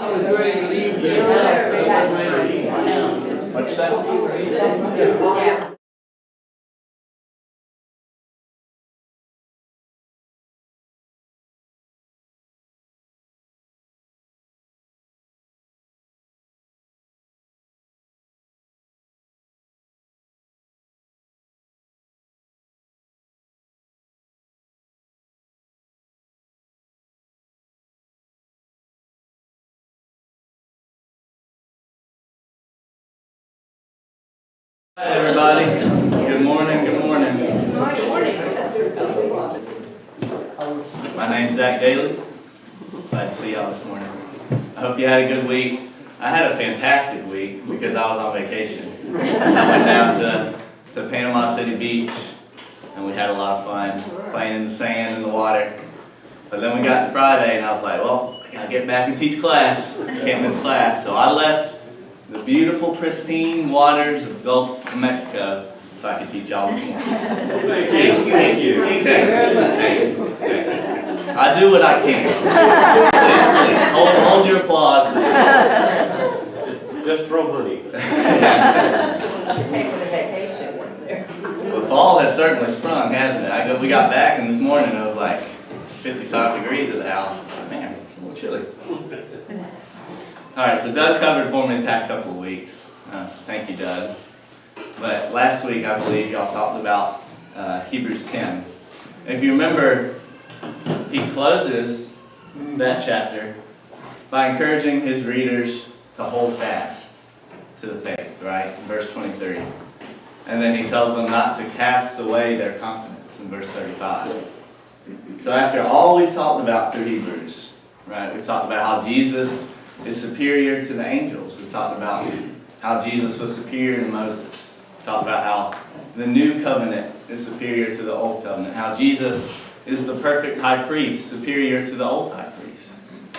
I was ready to leave the house, but I wasn't ready to leave town. What's that? Yeah. Hi everybody. Good morning, good morning. My name's Zach Daly. Glad to see y'all this morning. I hope you had a good week. I had a fantastic week because I was on vacation. I went down to Panama City Beach and we had a lot of fun playing in the sand and the water. But then we got to Friday and I was like, well, I gotta get back and teach class. Can't miss class. So I left the beautiful, pristine waters of the Gulf of Mexico so I could teach y'all this morning. Thank you. Thank you. I do what I can. Please, hold your applause. Just throw money. Pay for the vacation one there. The fall has certainly sprung, hasn't it? We got back and this morning it was like 55 degrees at the house. Man, it's a little chilly. All right, so Doug covered for me the past couple of weeks, so thank you, Doug. But last week, I believe y'all talked about Hebrews 10. And if you remember, he closes that chapter by encouraging his readers to hold fast to the faith, right? In verse 23. And then he tells them not to cast away their confidence in verse 35. So after all we've talked about through Hebrews, right? We've talked about how Jesus is superior to the angels. We've talked about how Jesus was superior to Moses. We've talked about how the new covenant is superior to the old covenant. How Jesus is the perfect high priest, superior to the old high priest.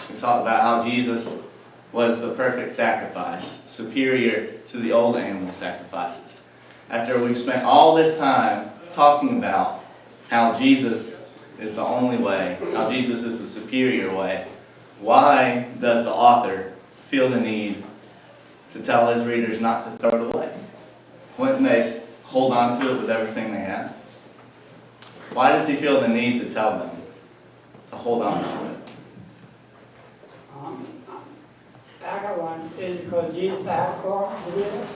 We've talked about how Jesus was the perfect sacrifice, superior to the old animal sacrifices. After we've spent all this time talking about how Jesus is the only way, how Jesus is the superior way, why does the author feel the need to tell his readers not to throw it away? Wouldn't they hold on to it with everything they have? Why does he feel the need to tell them to hold on to it? I got one, is it because Jesus asked for it to do it?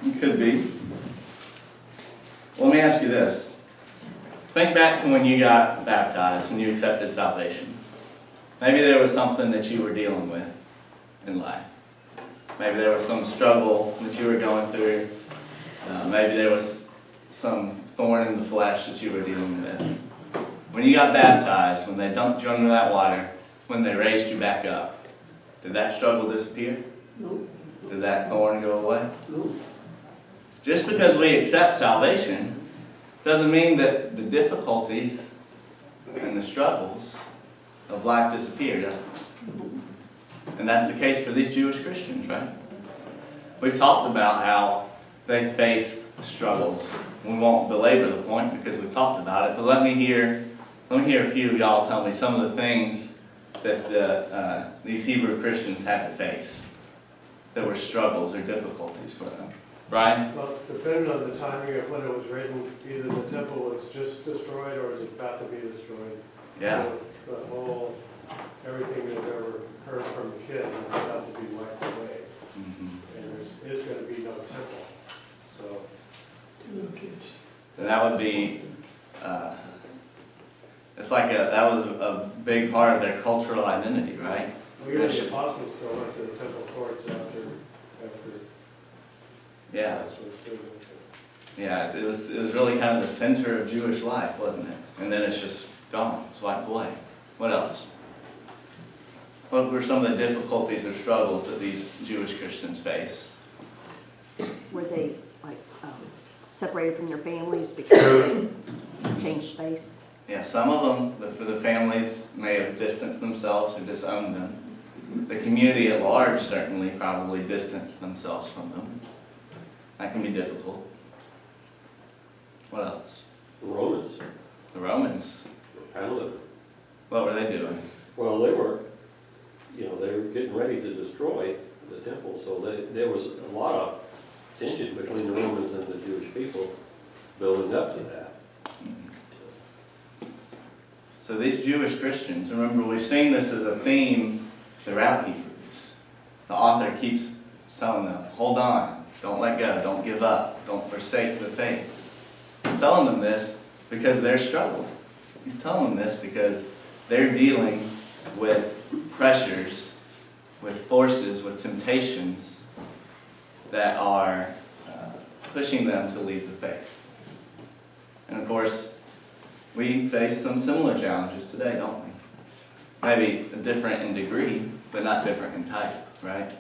It could be. Well, let me ask you this. Think back to when you got baptized, when you accepted salvation. Maybe there was something that you were dealing with in life. Maybe there was some struggle that you were going through. Maybe there was some thorn in the flesh that you were dealing with. When you got baptized, when they dumped you under that water, when they raised you back up, did that struggle disappear? No. Did that thorn go away? No. Just because we accept salvation doesn't mean that the difficulties and the struggles of life disappear, does it? And that's the case for these Jewish Christians, right? We've talked about how they faced struggles. We won't belabor the point because we've talked about it, but let me hear a few of y'all tell me some of the things that these Hebrew Christians had to face that were struggles or difficulties for them. Brian? Well, depending on the timing of when it was written, either the temple was just destroyed or is about to be destroyed. Yeah. So the whole, everything they've ever heard from a kid is about to be wiped away. Mm-hmm. And there is going to be no temple. So, And that would be, it's like that was a big part of their cultural identity, right? we were the apostles still went to the temple courts after Yeah. that's what they went to. Yeah, it was really kind of the center of Jewish life, wasn't it? And then it's just gone, it's wiped away. What else? What were some of the difficulties or struggles that these Jewish Christians face? Were they separated from their families because they changed face? Yeah, some of them, for the families, may have distanced themselves or disowned them. The community at large certainly probably distanced themselves from them. That can be difficult. What else? The Romans, The Romans, handled it. what were they doing? Well, they were getting ready to destroy the temple, so there was a lot of tension between the Romans and the Jewish people building up to that. So these Jewish Christians, remember we've seen this as a theme throughout Hebrews. The author keeps telling them, hold on, don't let go, don't give up, don't forsake the faith. He's telling them this because they're struggling. He's telling them this because they're dealing with pressures, with forces, with temptations that are pushing them to leave the faith. And of course, we face some similar challenges today, don't we? Maybe different in degree, but not different in type, right?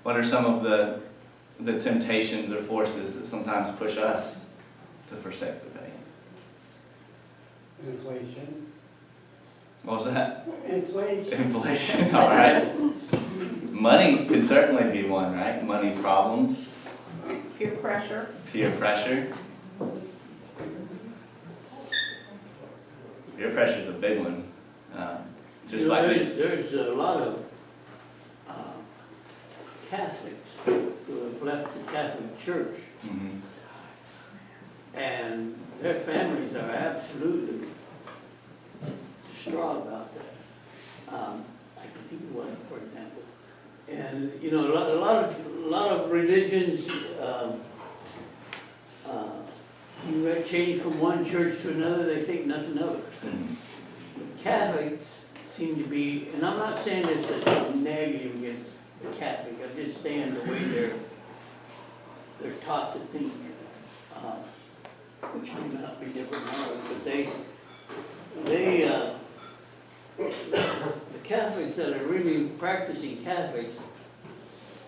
What are some of the temptations or forces that sometimes push us to forsake the faith? Inflation. What was that? Inflation. Inflation, all right. Money could certainly be one, right? Money problems, Peer pressure. peer pressure. Peer pressure is a big one. Just You know, like there's, this. there's a lot of Catholics who have left the Catholic Church, Mhm. and their families are absolutely distraught about that. I can think of one, for example. And, you know, a lot of religions, you change from one church to another, they think nothing of it. Mhm. Catholics seem to be, and I'm not saying this as negative against the Catholic, I'm just saying the way they're taught to think, which may not be different now, but the Catholics that are really practicing Catholics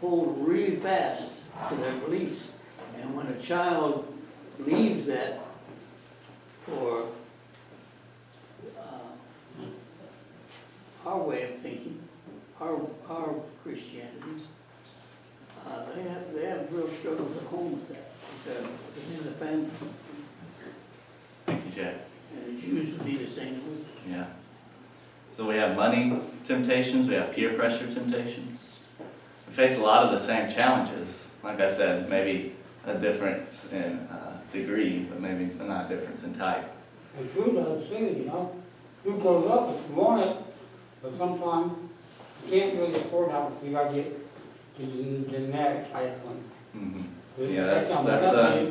hold really fast to their beliefs. And when a child leaves that for our way of thinking, our Christianity, they have real struggles at home with that, within the family. Thank you, Jack. And the Jews would be the same way. Yeah. So we have money temptations, we have peer pressure temptations. We face a lot of the same challenges. Like I said, maybe a difference in degree, but maybe not a difference in type. The truth of the thing, you know, who goes up if you want it, but sometimes you can't really afford that, you gotta get the next type one. Mhm. Yeah, that's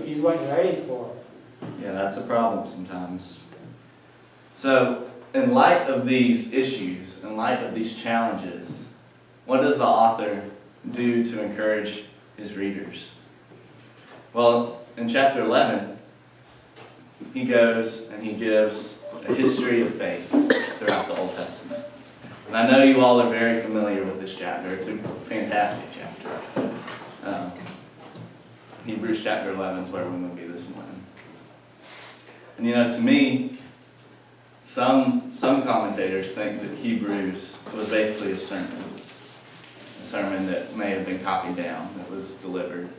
You wasn't ready for it. Yeah, that's a problem sometimes. So, in light of these issues, in light of these challenges, what does the author do to encourage his readers? Well, in chapter 11, he goes and he gives a history of faith throughout the Old Testament. And I know you all are very familiar with this chapter. It's a fantastic chapter. Hebrews chapter 11 is where we're going to be this morning. And you know, to me, some commentators think that Hebrews was basically a sermon that may have been copied down, that was delivered.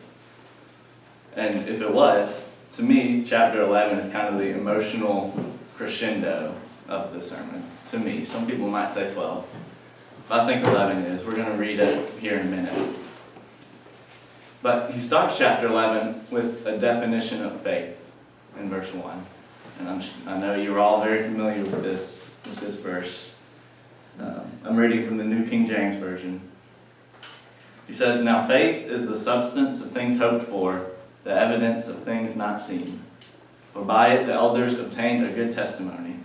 And if it was, to me, chapter 11 is kind of the emotional crescendo of the sermon. To me, some people might say 12, but I think 11 is. We're going to read it here in a minute. But he starts chapter 11 with a definition of faith in verse 1. And I know you're all very familiar with this verse. I'm reading from the New King James Version. He says, "Now faith is the substance of things hoped for, the evidence of things not seen. For by it the elders obtained a good testimony.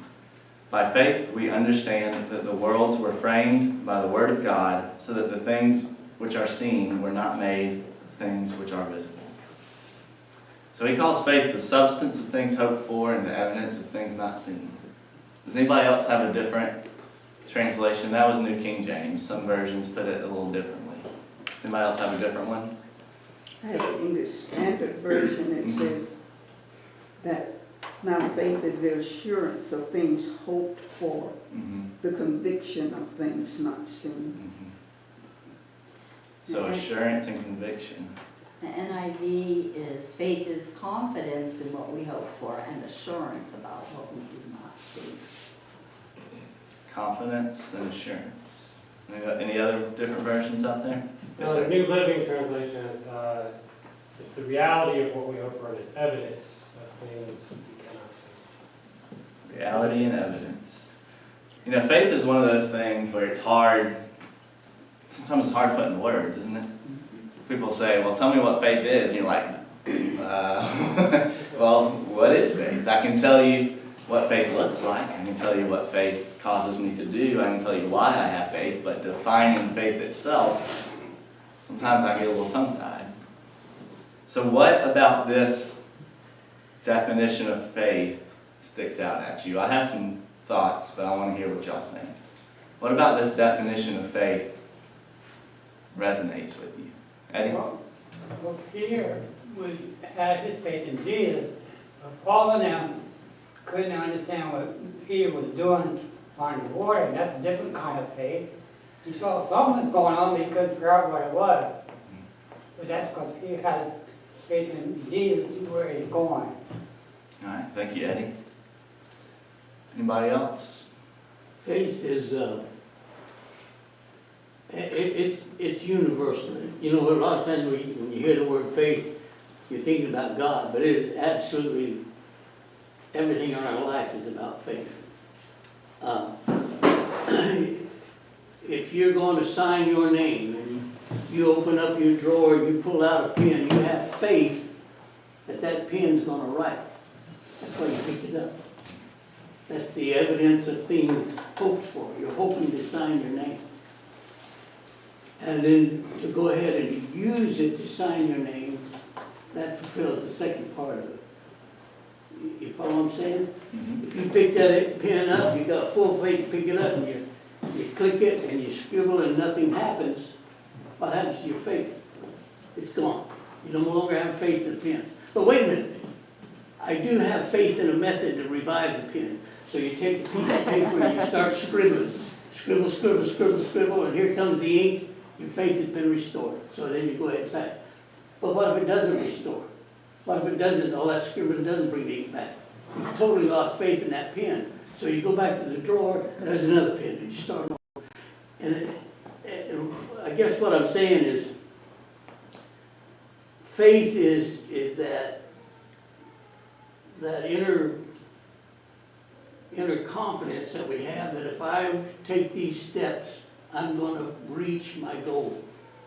By faith we understand that the worlds were framed by the word of God, so that the things which are seen were not made of things which are visible." So he calls faith the substance of things hoped for and the evidence of things not seen. Does anybody else have a different translation? That was New King James. Some versions put it a little differently. Anybody else have a different one? I have the English Standard Version. It says that now faith is the assurance of things hoped for, Mm-hmm. the conviction of things not seen. Mm-hmm. So assurance and conviction. The NIV is, faith is confidence in what we hope for and assurance about what we do not see. Confidence and assurance. Any other different versions out there? Yes, The sir. New Living Translation is, it's the reality of what we hope for, and it's evidence of things we cannot see. Reality and evidence. You know, faith is one of those things where it's hard, sometimes it's hard to put in words, isn't it? People say, well, tell me what faith is, and you're like, well, what is faith? I can tell you what faith looks like. I can tell you what faith causes me to do. I can tell you why I have faith, but defining faith itself, sometimes I get a little tongue-tied. So what about this definition of faith sticks out at you? I have some thoughts, but I want to hear what y'all think. What about this definition of faith resonates with you? Eddie? Well, Peter had his faith in Jesus, but Paul and them couldn't understand what Peter was doing on the water, and that's a different kind of faith. He saw something was going on, but he couldn't figure out what it was. But that's because he had faith in Jesus, where he's going. All right, thank you, Eddie. Anybody else? Faith is, it's universal. You know, a lot of times when you hear the word faith, you're thinking about God, but it is absolutely, everything in our life is about faith. If you're going to sign your name and you open up your drawer, you pull out a pen, you have faith that that pen's going to write. That's why you pick it up. That's the evidence of things hoped for. You're hoping to sign your name. And then to go ahead and use it to sign your name, that fulfills the second part of it. You follow what I'm saying? If you pick that pen up, you got full faith to pick it up, and you click it and you scribble and nothing happens, what happens to your faith? It's gone. You no longer have faith in the pen. But wait a minute. I do have faith in a method to revive the pen. So you take a piece of paper and you start scribbling. Scribble, scribble, scribble, scribble, and here comes the ink. Your faith has been restored. So then you go ahead and sign it. But what if it doesn't restore? What if it doesn't, all that scribbling doesn't bring the ink back? You've totally lost faith in that pen. So you go back to the drawer, and there's another pen, and you start over. And I guess what I'm saying is, faith is that inner confidence that we have that if I take these steps, I'm going to reach my goal.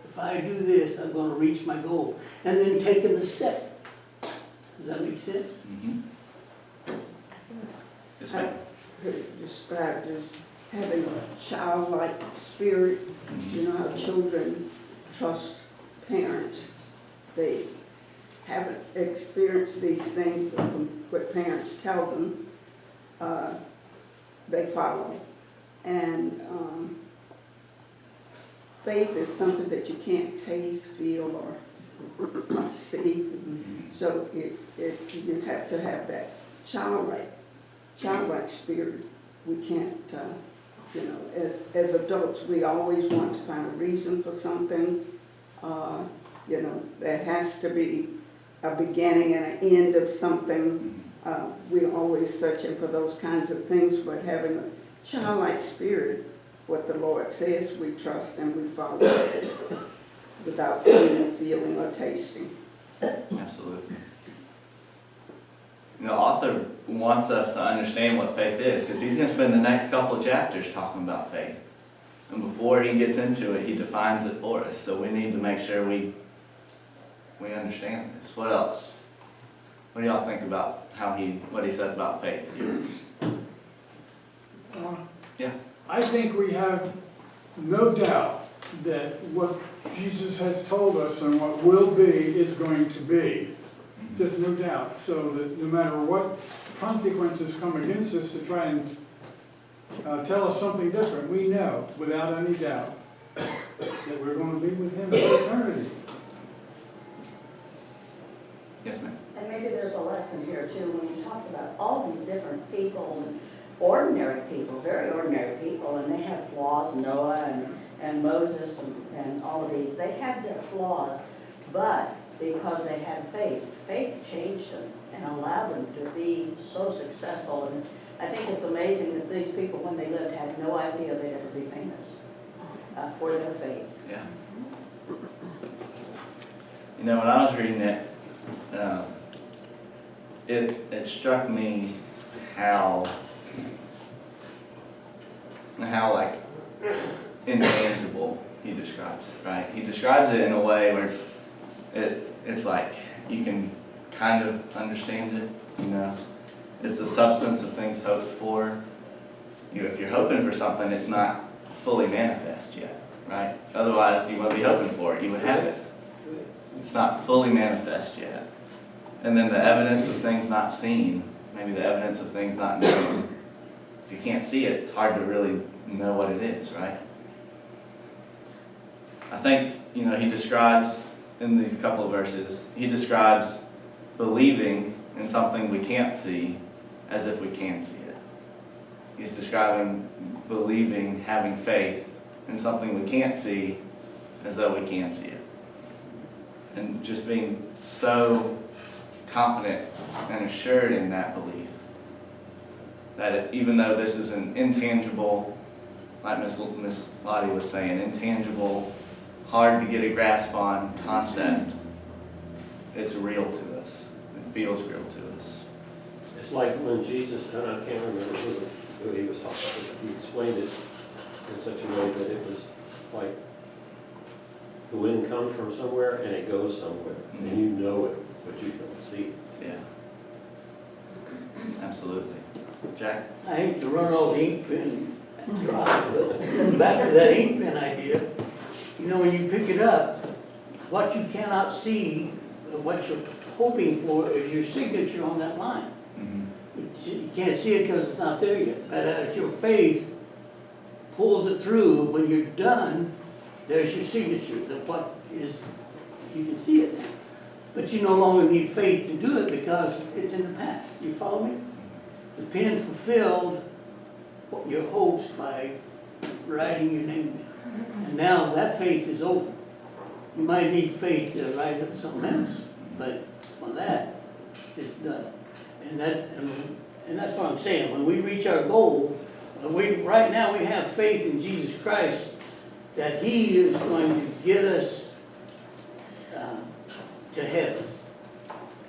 If I do this, I'm going to reach my goal. And then taking the step. Does that make sense? Mm-hmm. Yes, ma'am. I heard it described as having a childlike spirit. You know how children trust parents. They haven't experienced these things, but what parents tell them, they follow. And faith is something that you can't taste, feel, or see. So you have to have that childlike spirit. We can't, you know, as adults, we always want to find a reason for something. You know, there has to be a beginning and an end of something. We're always searching for those kinds of things, but having a childlike spirit, what the Lord says, we trust and we follow it without seeing, feeling, or tasting. Absolutely. The author wants us to understand what faith is, because he's going to spend the next couple of chapters talking about faith. And before he gets into it, he defines it for us. So we need to make sure we understand this. What else? What do y'all think about what he says about faith? Yeah. I think we have no doubt that what Jesus has told us and what will be is going to be. Just no doubt. So that no matter what consequences come against us to try and tell us something different, we know without any doubt that we're going to be with him for eternity. Yes, ma'am. And maybe there's a lesson here too, when he talks about all these different people, and ordinary people, very ordinary people, and they had flaws, Noah and Moses and all of these, they had their flaws, but because they had faith, faith changed them and allowed them to be so successful. And I think it's amazing that these people, when they lived, had no idea they'd ever be famous. for their faith. Yeah. You know, when I was reading it, it struck me how like intangible he describes it, right? He describes it in a way where it's like you can kind of understand it, you know? It's the substance of things hoped for. If you're hoping for something, it's not fully manifest yet, right? Otherwise, you wouldn't be hoping for it, you would have it. It's not fully manifest yet. And then the evidence of things not seen, maybe the evidence of things not known. If you can't see it, it's hard to really know what it is, right? I think, you know, he describes in these couple of verses, he describes believing in something we can't see as if we can see it. He's describing believing, having faith in something we can't see as though we can see it. And just being so confident and assured in that belief that even though this is an intangible, like Miss Lottie was saying, intangible, hard to get a grasp on concept, it's real to us. It feels real to us. It's like when Jesus, and I can't remember who he was talking to, he explained it in such a way that it was like the wind comes from somewhere and it goes somewhere, and you know it, but you don't see it. Yeah. Absolutely. Jack? I hate to run all the ink pen dry, but back to that ink pen idea, you know, when you pick it up, what you cannot see, what you're hoping for is your signature on that line. You can't see it because it's not there yet, but as your faith pulls it through, when you're done, there's your signature, what is, you can see it now. But you no longer need faith to do it because it's in the past. You follow me? The pen fulfilled your hopes by writing your name down. And now that faith is open. You might need faith to write up something else, but on that, it's done. And that's what I'm saying. When we reach our goal, right now we have faith in Jesus Christ that He is going to get us to heaven.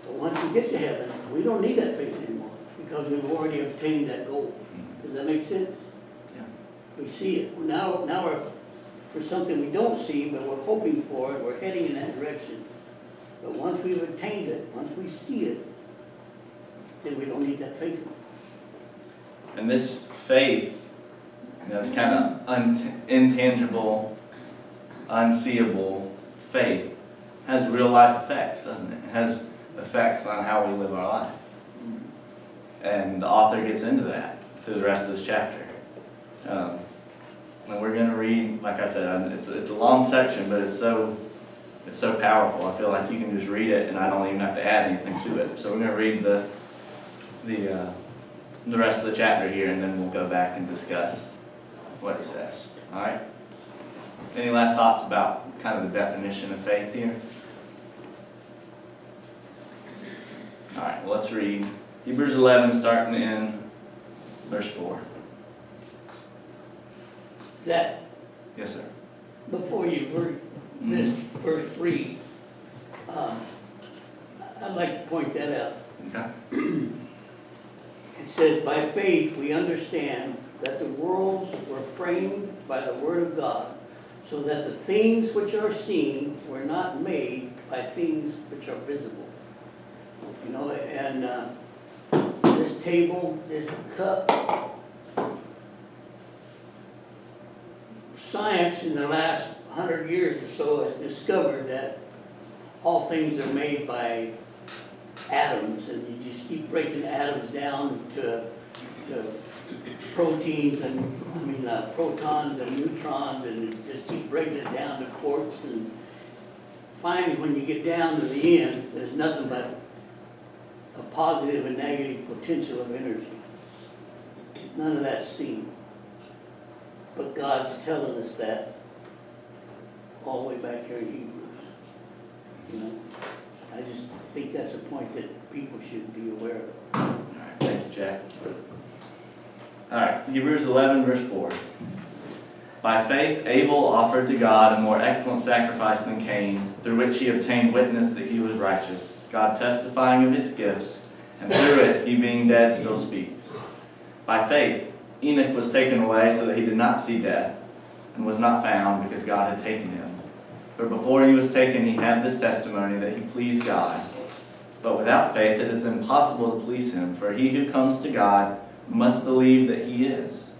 But once we get to heaven, we don't need that faith anymore because we've already obtained that goal. Does that make sense? Yeah. We see it. Now we're for something we don't see, but we're hoping for it. We're heading in that direction. But once we've attained it, once we see it, then we don't need that faith. And this faith, you know, it's kind of intangible, unseeable faith has real life effects, doesn't it? It has effects on how we live our life. And the author gets into that through the rest of this chapter. And we're going to read, like I said, it's a long section, but it's so powerful. I feel like you can just read it and I don't even have to add anything to it. So we're going to read the rest of the chapter here, and then we'll go back and discuss what he says. All right? Any last thoughts about kind of the definition of faith here? All right, well, let's read Hebrews 11, starting in verse 4. That, Yes, sir. before you read this verse 3, I'd like to point that out. Okay. It says, by faith we understand that the worlds were framed by the word of God, so that the things which are seen were not made by things which are visible. You know, and this table, this cup, science in the last 100 years or so has discovered that all things are made by atoms, and you just keep breaking atoms down to proteins and protons and neutrons, and you just keep breaking it down to quarks, and finally when you get down to the end, there's nothing but a positive and negative potential of energy. None of that's seen. But God's telling us that all the way back here in Hebrews. You know, I just think that's a point that people should be aware of. All right, thank you, Jack. All right, Hebrews 11, verse 4. By faith Abel offered to God a more excellent sacrifice than Cain, through which he obtained witness that he was righteous, God testifying of his gifts, and through it he being dead still speaks. By faith Enoch was taken away so that he did not see death, and was not found because God had taken him. For before he was taken he had this testimony that he pleased God. But without faith it is impossible to please him, for he who comes to God must believe that he is,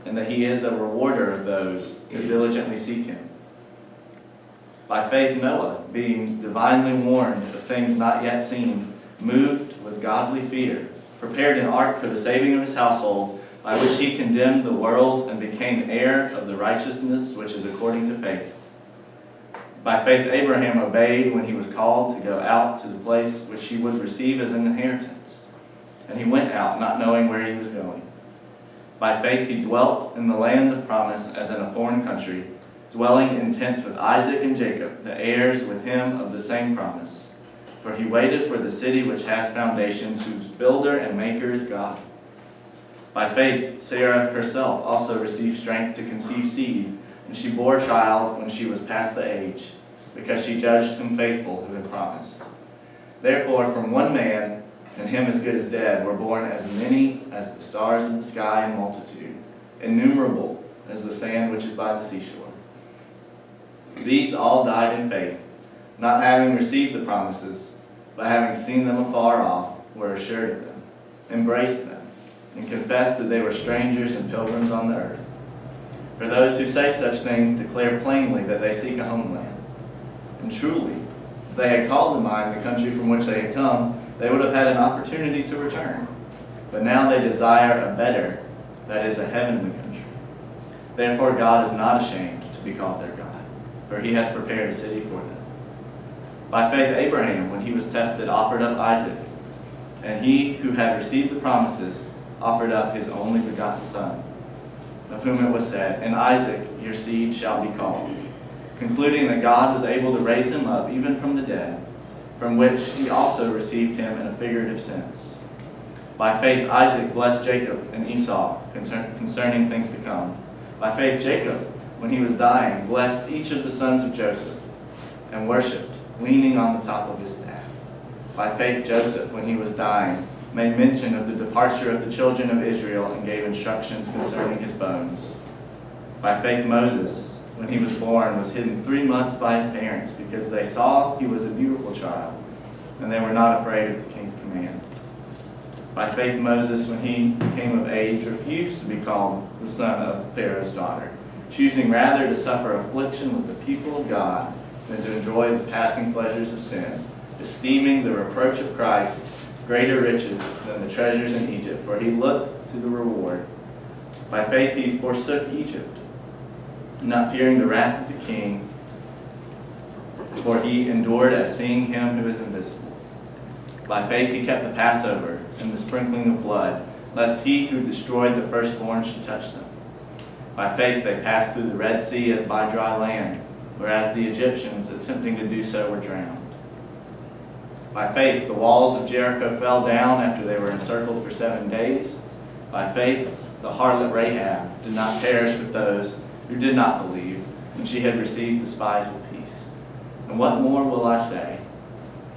and that he is a rewarder of those who diligently seek him. By faith Noah, being divinely warned of things not yet seen, moved with godly fear, prepared an ark for the saving of his household, by which he condemned the world and became heir of the righteousness which is according to faith. By faith Abraham obeyed when he was called to go out to the place which he would receive as an inheritance. And he went out, not knowing where he was going. By faith he dwelt in the land of promise as in a foreign country, dwelling in tents with Isaac and Jacob, the heirs with him of the same promise. For he waited for the city which has foundations, whose builder and maker is God. By faith Sarah herself also received strength to conceive seed, and she bore a child when she was past the age, because she judged him faithful who had promised. Therefore from one man, and him as good as dead, were born as many as the stars of the sky in multitude, innumerable as the sand which is by the seashore. These all died in faith, not having received the promises, but having seen them afar off, were assured of them, embraced them, and confessed that they were strangers and pilgrims on the earth. For those who say such things declare plainly that they seek a homeland. And truly, if they had called to mind the country from which they had come, they would have had an opportunity to return. But now they desire a better, that is, a heavenly country. Therefore God is not ashamed to be called their God, for he has prepared a city for them. By faith Abraham, when he was tested, offered up Isaac. And he who had received the promises offered up his only begotten son, of whom it was said, "In Isaac your seed shall be called," concluding that God was able to raise him up even from the dead, from which he also received him in a figurative sense. By faith Isaac blessed Jacob and Esau concerning things to come. By faith Jacob, when he was dying, blessed each of the sons of Joseph, and worshipped, leaning on the top of his staff. By faith Joseph, when he was dying, made mention of the departure of the children of Israel and gave instructions concerning his bones. By faith Moses, when he was born, was hidden 3 months by his parents, because they saw he was a beautiful child, and they were not afraid of the king's command. By faith Moses, when he became of age, refused to be called the son of Pharaoh's daughter, choosing rather to suffer affliction with the people of God than to enjoy the passing pleasures of sin, esteeming the reproach of Christ greater riches than the treasures in Egypt, for he looked to the reward. By faith he forsook Egypt, not fearing the wrath of the king, for he endured as seeing him who is invisible. By faith he kept the Passover and the sprinkling of blood, lest he who destroyed the firstborn should touch them. By faith they passed through the Red Sea as by dry land, whereas the Egyptians, attempting to do so, were drowned. By faith the walls of Jericho fell down after they were encircled for 7 days. By faith the harlot Rahab did not perish with those who did not believe, when she had received the spies with peace. And what more will I say?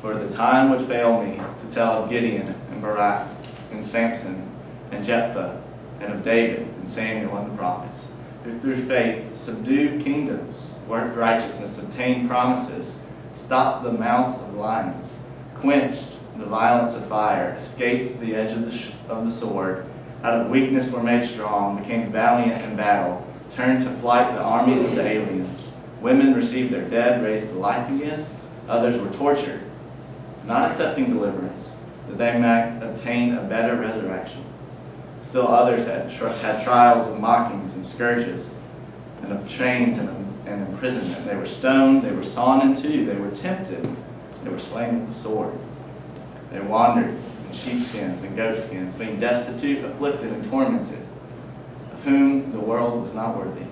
For the time would fail me to tell of Gideon and Barak and Samson and Jephthah and of David and Samuel and the prophets, who through faith subdued kingdoms, worked righteousness, obtained promises, stopped the mouths of lions, quenched the violence of fire, escaped the edge of the sword, out of weakness were made strong, became valiant in battle, turned to flight the armies of the aliens. Women received their dead raised to life again. Others were tortured, not accepting deliverance, that they might obtain a better resurrection. Still others had trials of mockings and scourges, and of chains and imprisonment. They were stoned, they were sawn in two, they were tempted, they were slain with the sword. They wandered in sheepskins and goatskins, being destitute, afflicted, and tormented, of whom the world was not worthy.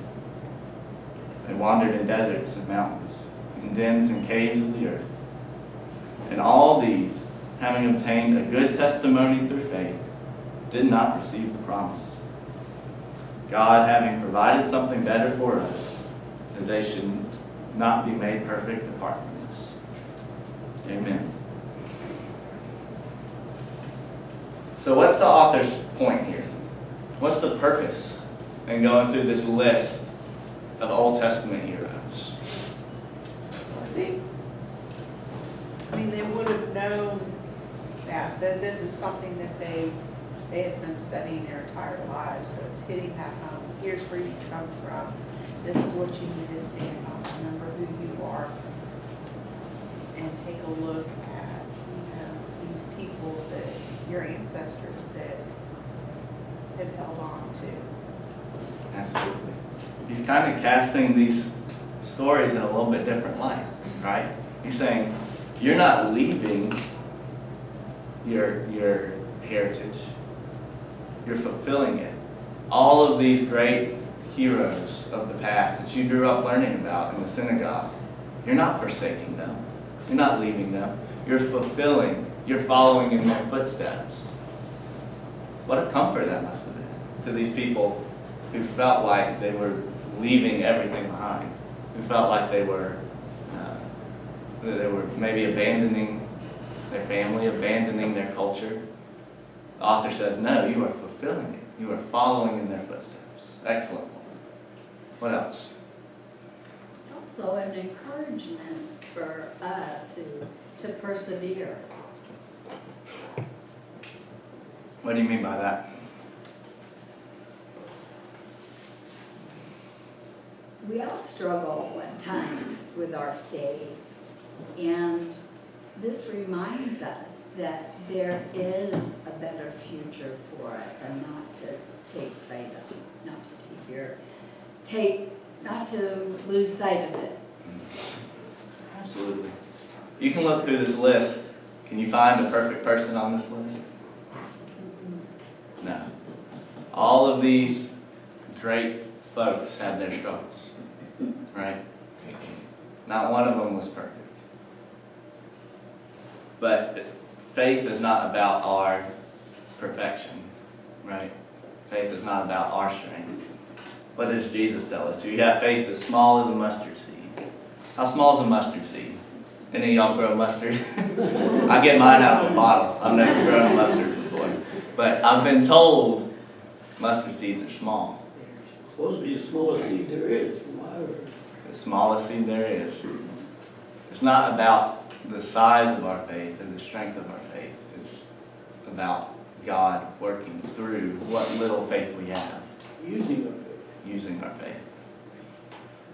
They wandered in deserts and mountains, in dens and caves of the earth. And all these, having obtained a good testimony through faith, did not receive the promise. God having provided something better for us, that they should not be made perfect apart from us. Amen. So what's the author's point here? What's the purpose in going through this list of Old Testament heroes? I mean, they would have known that this is something that they have been studying their entire lives, so it's hitting that home. Here's where you come from. This is what you need to stand on. Remember who you are. And take a look at, these people that, your ancestors that have held on to. Absolutely. He's kind of casting these stories in a little bit different light, right? He's saying, you're not leaving your heritage. You're fulfilling it. All of these great heroes of the past that you grew up learning about in the synagogue, you're not forsaking them. You're not leaving them. You're fulfilling, you're following in their footsteps. What a comfort that must have been to these people who felt like they were leaving everything behind, who felt like they were maybe abandoning their family, abandoning their culture. The author says, no, you are fulfilling it. You are following in their footsteps. Excellent. What else? Also an encouragement for us to persevere. What do you mean by that? We all struggle at times with our faith, and this reminds us that there is a better future for us, and not to take sight of it, not to lose sight of it. Absolutely. You can look through this list. Can you find a perfect person on this list? No. All of these great folks had their struggles, right? Not one of them was perfect. But faith is not about our perfection, right? Faith is not about our strength. What does Jesus tell us? You have faith as small as a mustard seed. How small is a mustard seed? Any of y'all grow mustard? I get mine out of the bottle. I've never grown a mustard before. But I've been told mustard seeds are small. It's supposed to be the smallest seed there is, from what I heard. The smallest seed there is. It's not about the size of our faith and the strength of our faith. It's about God working through what little faith we have. Using our faith.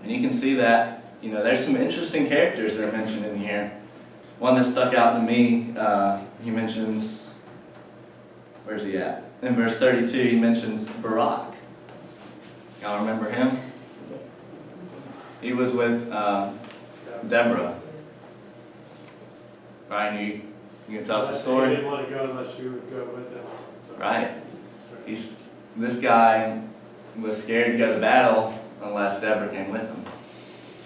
And you can see that, there's some interesting characters that are mentioned in here. One that stuck out to me, he mentions, where's he at? In verse 32, he mentions Barak. Y'all remember him? He was with Deborah. Brian, you can tell us a story? He didn't want to go unless you would go with him. Right. This guy was scared to go to battle unless Deborah came with him.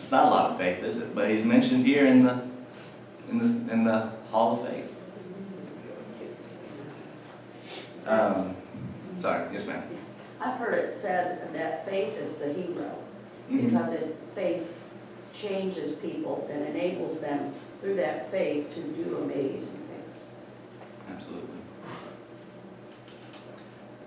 It's not a lot of faith, is it? But he's mentioned here in the Hall of Faith. Sorry, yes ma'am. I've heard it said that faith is the hero, because faith changes people and enables them through that faith to do amazing things. Absolutely.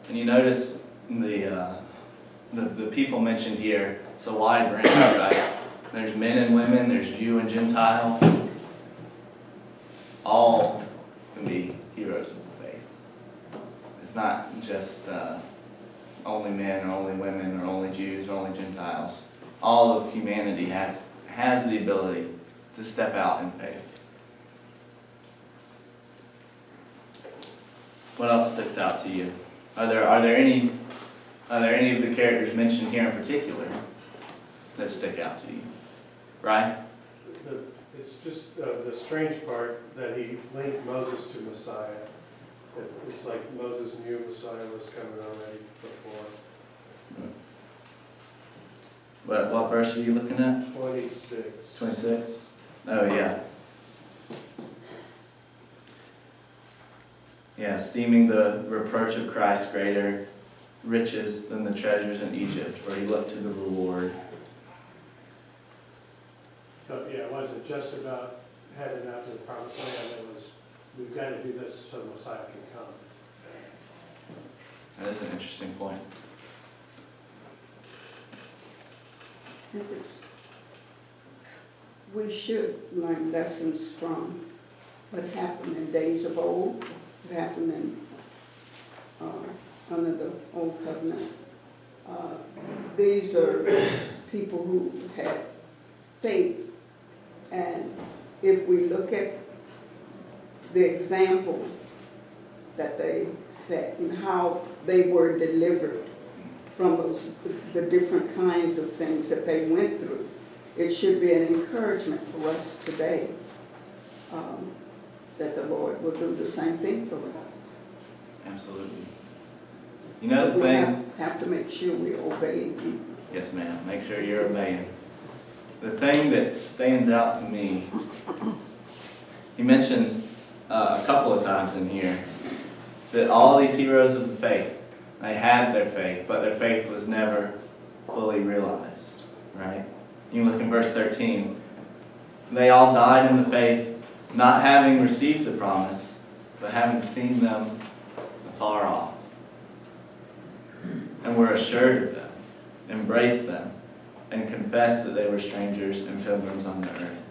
And you notice the people mentioned here, it's a wide range, right? There's men and women, there's Jew and Gentile. All can be heroes of the faith. It's not just only men or only women or only Jews or only Gentiles. All of humanity has the ability to step out in faith. What else sticks out to you? Are there any of the characters mentioned here in particular that stick out to you? Right? It's just the strange part that he linked Moses to Messiah. It's like Moses knew Messiah was coming already before. What verse are you looking at? 26. 26? Oh, yeah. Yeah, esteeming the reproach of Christ greater riches than the treasures in Egypt, for he looked to the reward. So, yeah, it wasn't just about heading out to the promised land, it was, we've got to do this so Messiah can come. That is an interesting point. Is it? We should learn lessons from what happened in days of old, what happened in, under the old covenant. These are people who had faith, and if we look at the example that they set and how they were delivered from the different kinds of things that they went through, it should be an encouragement for us today, that the Lord will do the same thing for us. Absolutely. You know the We thing? have to make sure we're obeying Him. Yes, ma'am. Make sure you're obeying. The thing that stands out to me, he mentions a couple of times in here that all these heroes of the faith, they had their faith, but their faith was never fully realized, right? You look in verse 13. They all died in the faith, not having received the promise, but having seen them afar off, and were assured of them, embraced them, and confessed that they were strangers and pilgrims on the earth.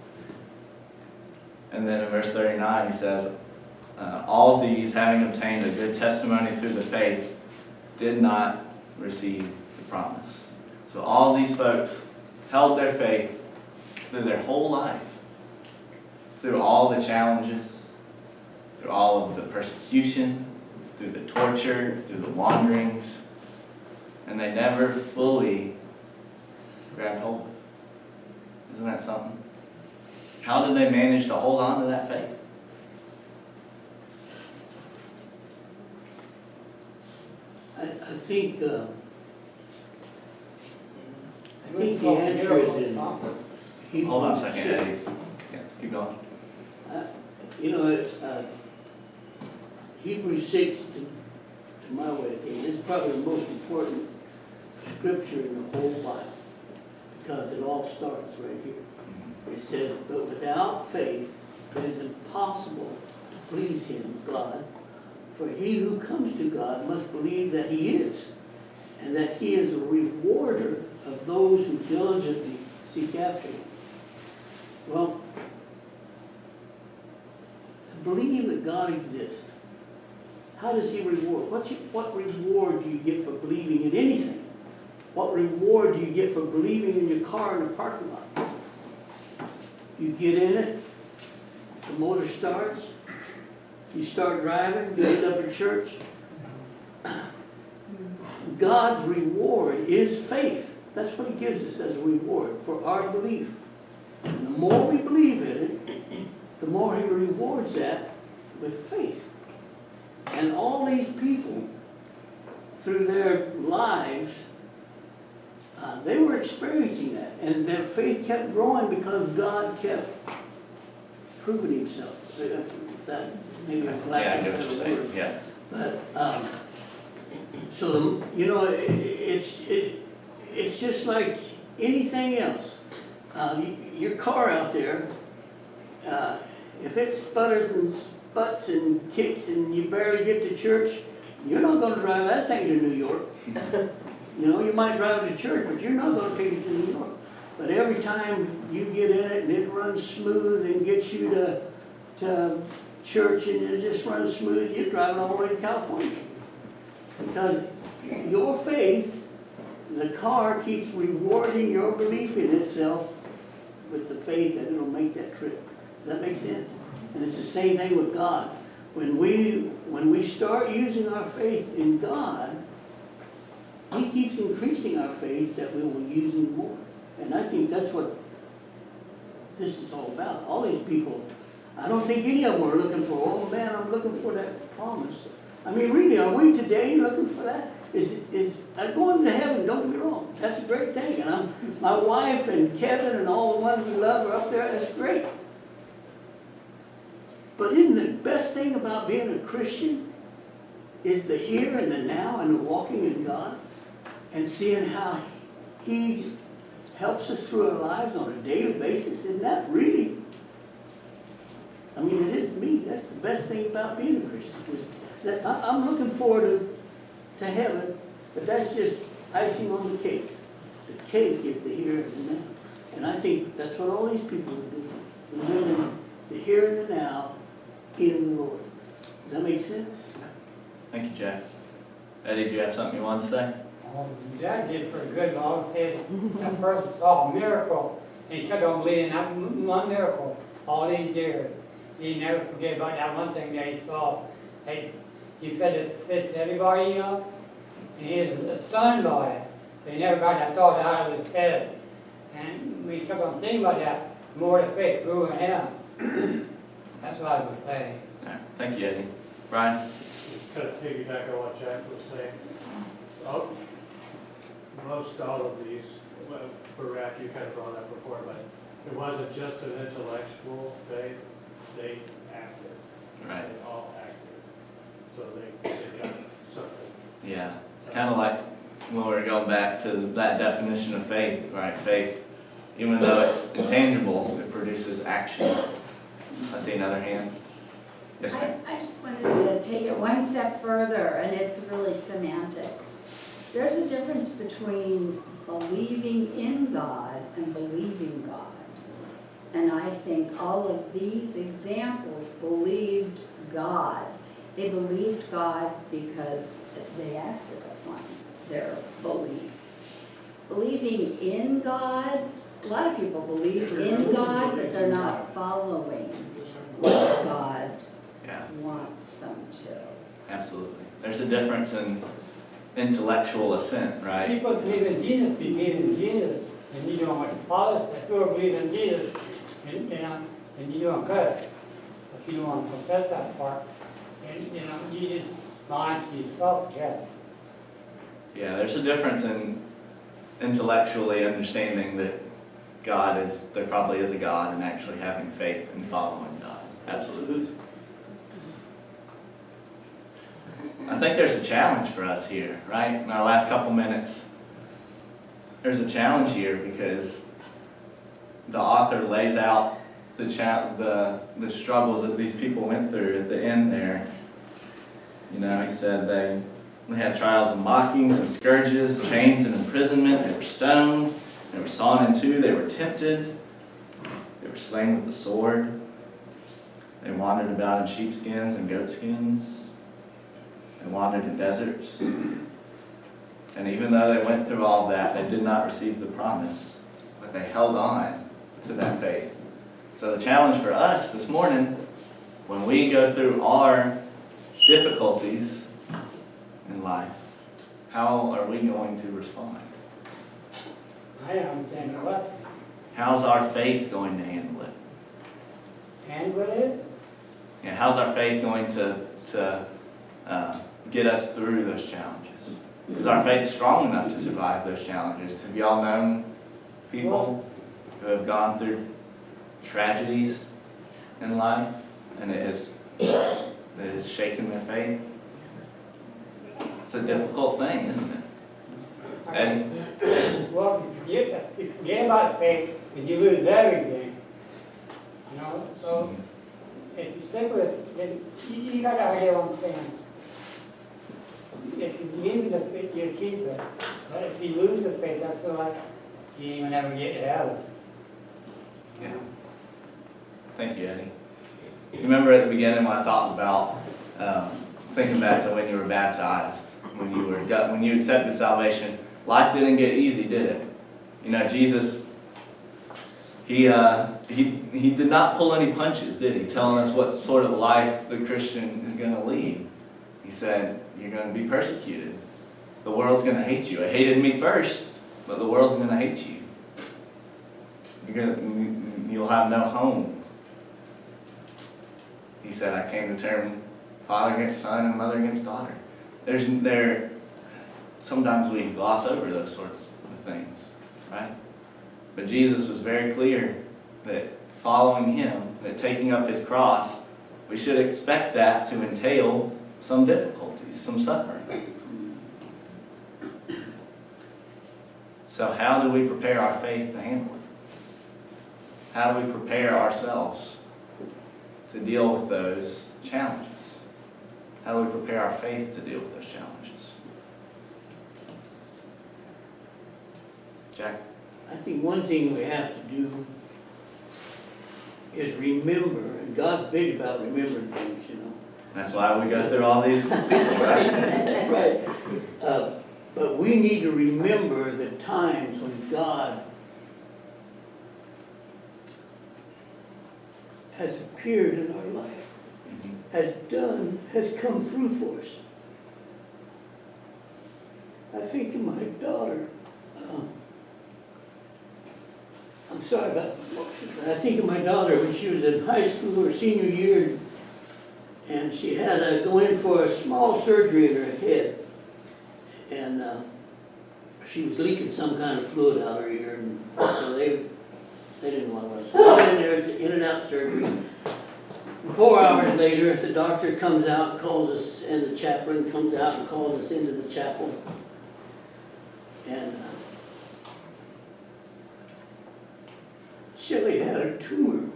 And then in verse 39 he says, all these, having obtained a good testimony through the faith, did not receive the promise. So all these folks held their faith through their whole life, through all the challenges, through all of the persecution, through the torture, through the wanderings, and they never fully grabbed hold of it. Isn't that something? How did they manage to hold on to that faith? I think the Who's called answer hero is in stopper? Hebrews Hold on a second, 6. Eddie. Yeah, keep going. You know, Hebrews 6, to my way of thinking, is probably the most important scripture in the whole Bible, because it all starts right here. It says, but without faith it is impossible to please him, God, for he who comes to God must believe that he is, and that he is a rewarder of those who diligently seek after him. Well, to believe that God exists, how does he reward? What reward do you get for believing in anything? What reward do you get for believing in your car in the parking lot? You get in it, the motor starts, you start driving, you end up at church. God's reward is faith. That's what he gives us as a reward for our belief. And the more we believe in it, the more he rewards that with faith. And all these people, through their lives, they were experiencing that. And their faith kept growing because God kept proving himself. That maybe I'm Yeah, I glad get what you're saying. Yeah. But, so, you know, it's just like anything else. Your car out there, if it sputters and sputs and kicks and you barely get to church, you're not going to drive that thing to New York. You know, you might drive it to church, but you're not going to take it to New York. But every time you get in it and it runs smooth and gets you to church and it just runs smooth, you're driving all the way to California. Because your faith, the car keeps rewarding your belief in itself with the faith that it'll make that trip. Does that make sense? And it's the same thing with God. When we start using our faith in God, he keeps increasing our faith that we will use him more. And I think that's what this is all about. All these people, I don't think any of them are looking for, oh man, I'm looking for that promise. I mean, really, are we today looking for that? I'm going to heaven, don't get me wrong. That's a great thing. And my wife and Kevin and all the ones we love are up there. That's great. But isn't the best thing about being a Christian is the here and the now and the walking in God and seeing how He helps us through our lives on a daily basis. Isn't that really, I mean, it is me. That's the best thing about being a Christian. Is that I'm looking forward to heaven, but that's just icing on the cake. The cake is the here and the now. And I think that's what all these people are doing. They're living the here and the now in the Lord. Does that make sense? Thank you, Jack. Eddie, do you have something you want to say? Jack did pretty good, Lord said, that person saw a miracle, and he kept on believing that one miracle all these years. He never forget about that one thing that he saw. He fed his fish to everybody, you know, and he was stunned by it. So he never got that thought out of his head. And we kept on thinking about that, the more the faith grew in him. That's what I would say. All right. Thank you, Eddie. Brian? Kind of piggyback on what Jack was saying. Most all of these, well, Barak, you kind of brought up before, but it wasn't just an intellectual faith, they acted. Right. They all acted. So they got something. Yeah. It's kind of like when we're going back to that definition of faith, right? Faith, even though it's intangible, it produces action. I see another hand. Yes, ma'am. I just wanted to take it one step further, and it's really semantics. There's a difference between believing in God and believing God. And I think all of these examples believed God. They believed God because they acted upon their belief. Believing in God, a lot of people believe in God, but they're not following what God Yeah, wants them to. absolutely. There's a difference in intellectual assent, right? People believe in Jesus, believe in Jesus, and you don't want to follow, if you believe in Jesus, and you're doing good. If you don't want to confess that part, and, you just lying to yourself, yeah. Yeah, there's a difference in intellectually understanding that there probably is a God, and actually having faith and following God. Absolutely. I think there's a challenge for us here, right? In our last couple minutes, there's a challenge here because the author lays out the struggles that these people went through at the end there. You know, he said they had trials and mockings and scourges, chains and imprisonment. They were stoned. They were sawn in two. They were tempted. They were slain with the sword. They wandered about in sheepskins and goatskins. They wandered in deserts. And even though they went through all that, they did not receive the promise, but they held on to that faith. So the challenge for us this morning, when we go through our difficulties in life, how are we going to respond? I don't understand the lesson. How's our faith going to handle it? And what is? And how's our faith going to get us through those challenges? Is our faith strong enough to survive those challenges? Have y'all known people who have gone through tragedies in life and it has shaken their faith? It's a difficult thing, isn't it? Eddie? Well, you forget about faith, and you lose everything. You know, so if you stick with it, then you got to understand. If you believe in the faith, you keep it. But if you lose the faith, I feel like you ain't gonna ever get to heaven. Yeah. Thank you, Eddie. Remember at the beginning when I talked about thinking back to when you were baptized, when you accepted salvation, life didn't get easy, did it? You know, Jesus, he did not pull any punches, did he? Telling us what sort of life the Christian is going to lead. He said, you're going to be persecuted. The world's going to hate you. It hated me first, but the world's going to hate you. You'll have no home. He said, I came to turn father against son and mother against daughter. Sometimes we gloss over those sorts of things, right? But Jesus was very clear that following him, that taking up his cross, we should expect that to entail some difficulties, some suffering. So how do we prepare our faith to handle it? How do we prepare ourselves to deal with those challenges? How do we prepare our faith to deal with those challenges? Jack? I think one thing we have to do is remember, and God's big about remembering things, you know. That's why we go through all these people, right? That's right. But we need to remember the times when God has appeared in our life, has come through for us. I think of my daughter, I'm sorry about the emotions, but I think of my daughter when she was in high school, her senior year, and she had to go in for a small surgery in her head. And she was leaking some kind of fluid out her ear, and so they didn't want us. So we went in there, it's in and out surgery. 4 hours later, the doctor comes out and calls us, and the chaplain comes out and calls us into the chapel. And Shelley had a tumor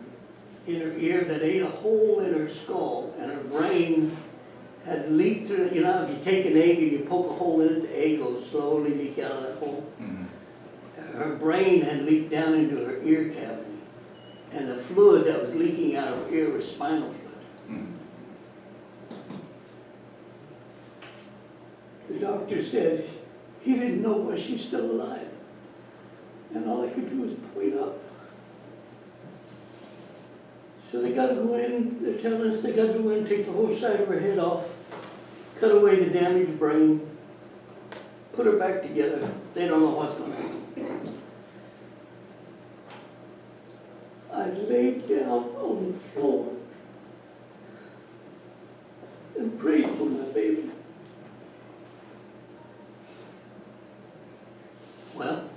in her ear that ate a hole in her skull, and her brain had leaked through. You know, if you take an egg and you poke a hole in it, the egg will slowly leak out of that hole. Mm-hmm. Her brain had leaked down into her ear cavity, and the fluid that was leaking out of her ear was spinal fluid. Mm-hmm. The doctor said he didn't know why she's still alive, and all I could do was point up. So they got to go in, they're telling us they got to go in, take the whole side of her head off, cut away the damaged brain, put her back together. They don't know what's going to happen. I laid down on the floor and prayed for my baby. Well,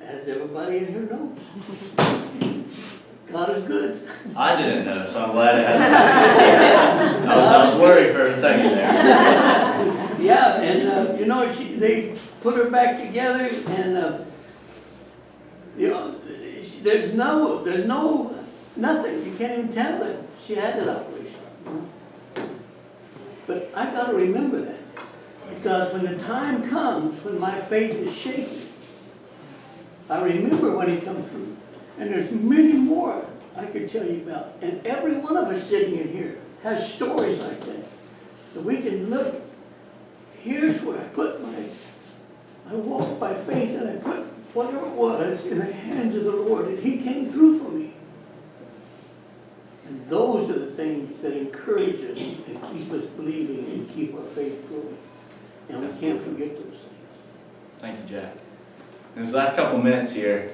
as everybody in here knows, God is good. I didn't know, so I'm glad it hasn't. I was worried for a second there. Yeah, and you know, they put her back together, and you know, there's nothing. You can't even tell that she had that operation. But I got to remember that, because when the time comes when my faith is shaken, I remember when He comes through. And there's many more I could tell you about. And every one of us sitting in here has stories like that. So we can look. Here's where I walked by faith, and I put whatever it was in the hands of the Lord, and He came through for me. And those are the things that encourage us and keep us believing and keep our faith growing. And we can't forget those things. Thank you, Jack. In this last couple minutes here,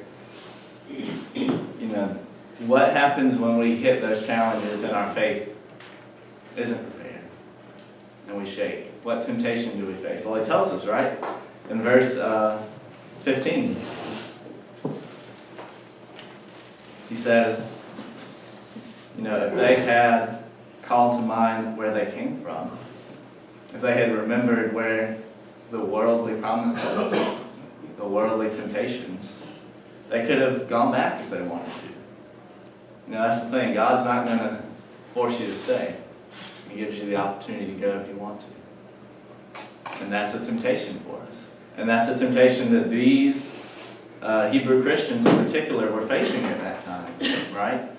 you know, what happens when we hit those challenges and our faith isn't prepared and we shake? What temptation do we face? Well, He tells us, right? In verse 15, He says, you know, if they had called to mind where they came from, if they had remembered where the worldly promises, the worldly temptations, they could have gone back if they wanted to. You know, that's the thing. God's not going to force you to stay. He gives you the opportunity to go if you want to. And that's a temptation for us. And that's a temptation that these Hebrew Christians in particular were facing at that time, right?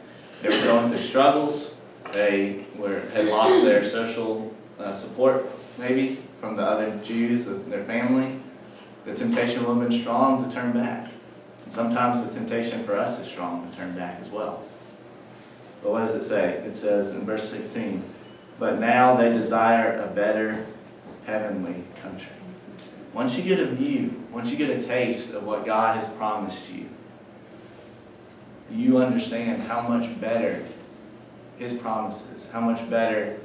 They were going through struggles. They had lost their social support, maybe, from the other Jews, their family. The temptation would have been strong to turn back. And sometimes the temptation for us is strong to turn back as well. But what does it say? It says in verse 16, but now they desire a better heavenly country. Once you get a view, once you get a taste of what God has promised you, you understand how much better His promises, how much better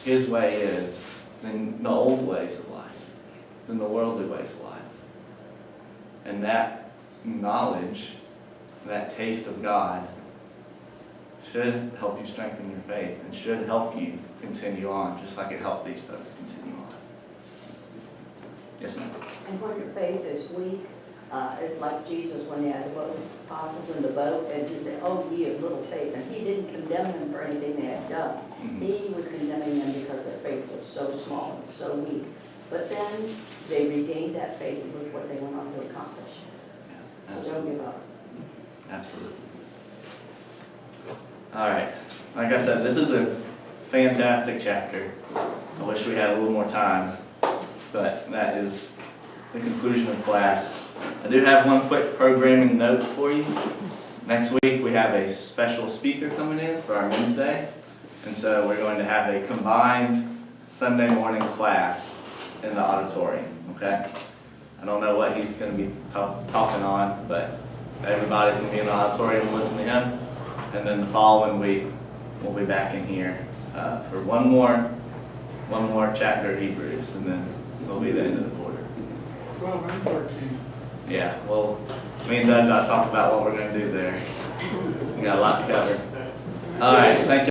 His way is than the old ways of life, than the worldly ways of life. And that knowledge, that taste of God, should help you strengthen your faith and should help you continue on, just like it helped these folks continue on. Yes, ma'am? And when your faith is weak, it's like Jesus when he had the apostles in the boat, and he said, oh, ye of little faith, and he didn't condemn them for anything they had done. He was condemning them because their faith was so small and so weak. But then they regained that faith with what they went on to accomplish. Yeah, So don't give up. absolutely. All right, like I said, this is a fantastic chapter. I wish we had a little more time, but that is the conclusion of class. I do have one quick programming note for you. Next week, we have a special speaker coming in for our Wednesday, and so we're going to have a combined Sunday morning class in the auditorium, okay? I don't know what he's going to be talking on, but everybody's going to be in the auditorium and listen to him. And then the following week, we'll be back in here for one more chapter of Hebrews, and then it'll be the end of the quarter. 12 and 13. Yeah, well, me and Doug got to talk about what we're going to do there. We got a lot to cover. All right, thank you.